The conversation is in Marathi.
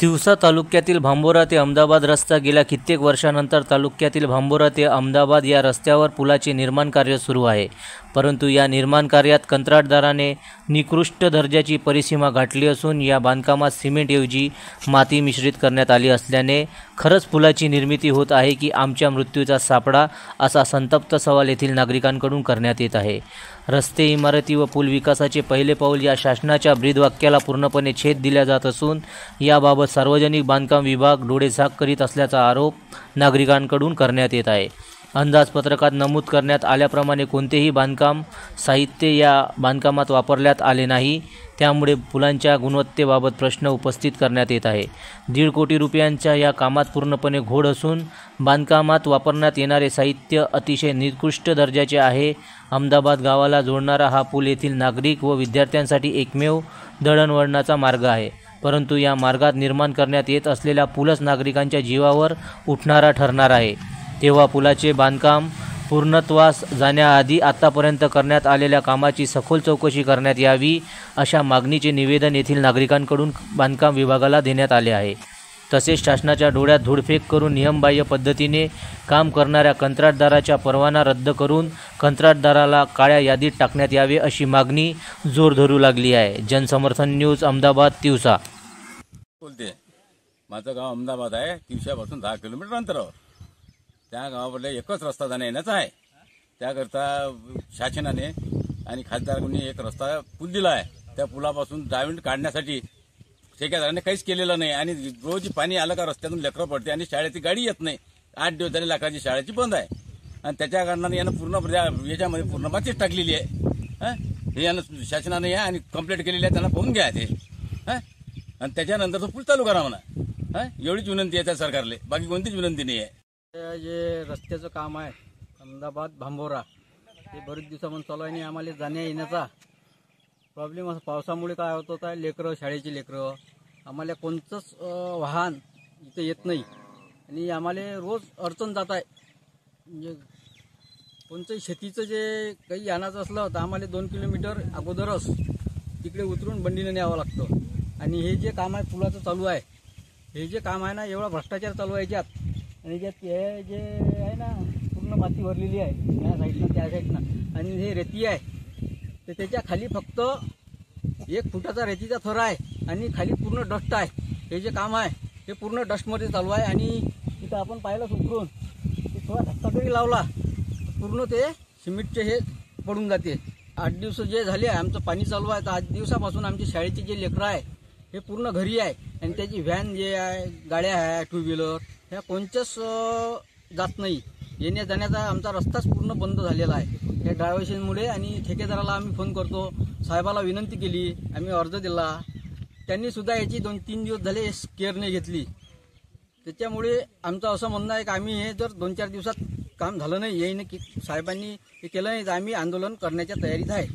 तिवसा तालुक्यातील भांबोरा ते अहमदाबाद रस्ता गेल्या कित्येक वर्षानंतर तालुक्यातील भांबोरा ते अहमदाबाद या रस्त्यावर पुलाचे निर्माण कार्य सुरू आहे. परंतु या निर्माण कार्यात कंत्राटदाराने निकृष्ट दर्जाची परिसीमा गाठली असून या बांधकामात सिमेंटऐवजी माती मिश्रित करण्यात आली असल्याने खरंच पुलाची निर्मिती होत आहे की आमच्या मृत्यूचा सापळा, असा संतप्त सवाल येथील नागरिकांकडून करण्यात येत आहे. रस्ते, इमारती व पूल विकासाचे पहिले पाऊल या शासनाच्या ब्रीदवाक्याला पूर्णपणे छेद दिला जात असून याबाबत सार्वजनिक बांधकाम विभाग डोळेझाक करीत असल्याचा आरोप नागरिकांकडून करण्यात येत आहे. अंदाजपत्रकात नमूद करण्यात आल्याप्रमाणे कोणतेही बांधकाम साहित्य या बांधकामात वापरण्यात आले नाही. त्यामुळे पुलांच्या गुणवत्तेबाबत प्रश्न उपस्थित करण्यात येत आहे. 1.5 कोटी रुपयांच्या या कामात पूर्णपणे घोळ असून बांधकामात वापरण्यात येणारे साहित्य अतिशय निकृष्ट दर्जाचे आहे. अहमदाबाद गावाला जोडणारा हा पूल येथील नागरिक व विद्यार्थ्यांसाठी एकमेव दळणवळणाचा मार्ग आहे. परंतु या मार्गात निर्माण करण्यात येत असलेला पूलच नागरिकांच्या जीवावर उठणारा ठरणार आहे. तेव्हा पुलाचे बांधकाम पूर्णत्वास जाण्याआधी आतापर्यंत करण्यात आलेल्या कामाची सखोल चौकशी करण्यात यावी, अशा मागणीचे निवेदन येथील नागरिकांकडून बांधकाम विभागाला देण्यात आले आहे. तसेच शासनाच्या डोळ्यात धूळफेक करून नियमबाह्य पद्धतीने काम करणाऱ्या कंत्राटदाराचा परवाना रद्द करून कंत्राटदाराला काळ्या यादीत टाकण्यात यावे, अशी मागणी जोर धरू लागली आहे. जनसमर्थन न्यूज, अहमदाबाद. तिवसा. बोलते, माझं गाव अहमदाबाद आहे. तिवसापासून 10 किलोमीटर अंतरावर. त्या गावाकडे एकच रस्ता जाण्या येण्याचा आहे. त्याकरता शासनाने आणि खासदारांनी एक रस्ता पूल दिला आहे. त्या पुलापासून डायव्हर्ट काढण्यासाठी ठेकेदाराने काहीच केलेलं नाही आणि रोज पाणी आलं का रस्त्यातून लेकरं पडते आणि शाळेची गाडी येत नाही. 8 दिवस झाले लेकराची शाळेची बंद आहे आणि त्याच्या कारणाने यानं पूर्ण याच्यामध्ये पूर्ण मातीच टाकलेली आहे. हे यानं शासनाने या आणि कंप्लेंट केलेली आहे, त्यांना पाहून घ्या ते आणि त्याच्यानंतर तो पूल चालू करा म्हणा. एवढीच विनंती आहे त्या सरकारले, बाकी कोणतीच विनंती नाही आहे. जे रस्त्याचं काम आहे अहमदाबाद भांबोरा, ते बरेच दिवसापासून चालू आहे आणि आम्हाला जाण्या येण्याचा प्रॉब्लेम असं पावसामुळे काय होत होता, लेकरं, शाळेची लेकरं, आम्हाला कोणतंच वाहन इथं येत नाही आणि आम्हाला रोज अडचण जात आहे. म्हणजे कोणतंही शेतीचं जे काही आणायचं असलं तर आम्हाला 2 किलोमीटर अगोदरच तिकडे उतरून बंडीने न्यावं लागतं. आणि हे जे काम आहे पुलाचं चालू आहे, हे जे काम आहे ना, एवढा भ्रष्टाचार चालू आहे याच्यात. आणि ज्यात हे जे आहे ना, पूर्ण माती भरलेली आहे या साईडनं त्या साईडनं, आणि हे रेती आहे तर त्याच्या खाली फक्त 1 फुटाचा रेतीचा थर आहे आणि खाली पूर्ण डस्ट आहे. हे जे काम आहे हे पूर्ण डस्टमध्ये चालू आहे. आणि तिथं आपण पाहिलं उतरून ते थोडा धक्का जरी लावला पूर्ण ते सिमेंटचे हे पडून जाते. 8 दिवस जे झाले आमचं पाणी चालू आहे, तर 8 दिवसापासून आमची शाळेची जे लेकरं आहे हे पूर्ण घरी आहे आणि त्याची व्हॅन जे आहे, गाड्या आहे, 2 व्हीलर, ह्या कोणत्याच जात नाही. येण्या जाण्याचा आमचा रस्ताच पूर्ण बंद झालेला आहे या ड्रायव्हर्समुळे. आणि ठेकेदाराला आम्ही फोन करतो, साहेबाला विनंती केली, आम्ही अर्ज दिला, त्यांनी सुद्धा याची 2-3 दिवस झाले केअर नाही घेतली. त्याच्यामुळे आमचं असं म्हणणं आहे की आम्ही हे जर 2-4 दिवसात काम झालं नाही, येईन की साहेबांनी हे केलं नाही तर आम्ही आंदोलन करण्याच्या तयारीत आहे.